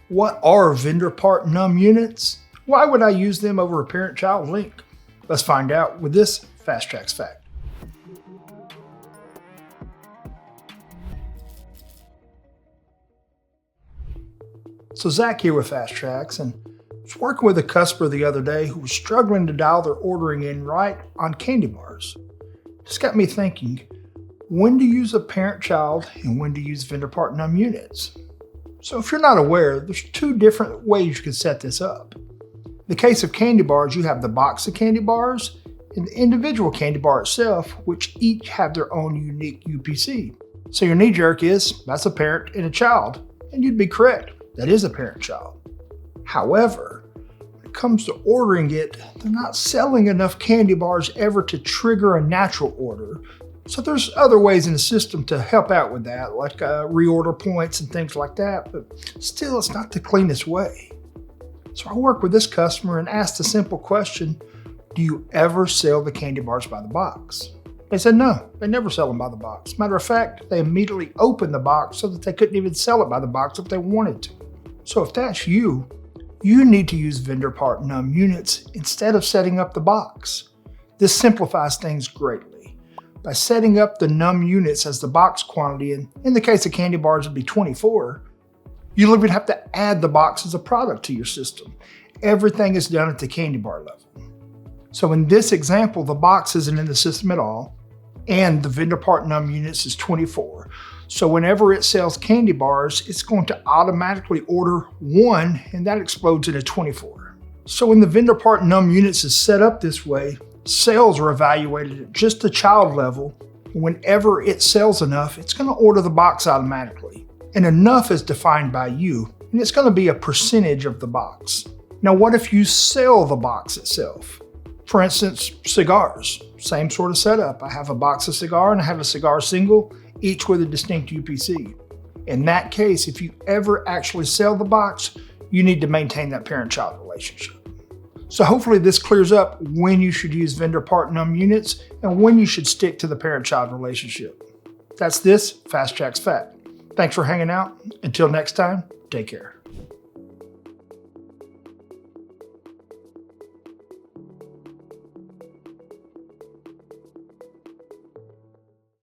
What are vendor part num units? Why would I use them over a parent-child link? Let's find out with this FTx fact. So Zach here with FTx, and I was working with a customer the other day who was struggling to dial their ordering in right on candy bars. This got me thinking, when to use a parent-child and when to use vendor part num units. So if you're not aware, there's two different ways you can set this up. In the case of candy bars, you have the box of candy bars and the individual candy bar itself, which each have their own unique UPC. So your knee jerk is, that's a parent and a child, and you'd be correct. That is a parent-child. However, when it comes to ordering it, they're not selling enough candy bars ever to trigger a natural order. So there's other ways in the system to help out with that, like reorder points and things like that, but still it's not the cleanest way. So I worked with this customer and asked a simple question, do you ever sell the candy bars by the box? They said no, they never sell them by the box. Matter of fact, they immediately opened the box so that they couldn't even sell it by the box if they wanted to. So if that's you, you need to use vendor part num units instead of setting up the box. This simplifies things greatly. By setting up the num units as the box quantity, and in the case of candy bars it'd be 24, you'll even have to add the box as a product to your system. Everything is done at the candy bar level. So in this example, the box isn't in the system at all, and the vendor part num units is 24. So whenever it sells candy bars, it's going to automatically order 1, and that explodes into 24. So when the vendor part num units is set up this way, sales are evaluated at just the child level. Whenever it sells enough, it's going to order the box automatically. And enough is defined by you, and it's going to be a percentage of the box. Now, what if you sell the box itself? For instance, cigars, same sort of setup. I have a box of cigar and I have a cigar single, each with a distinct UPC. In that case, if you ever actually sell the box, you need to maintain that parent-child relationship. So hopefully this clears up when you should use vendor part num units and when you should stick to the parent-child relationship. That's this FTx fact. Thanks for hanging out. Until next time, take care.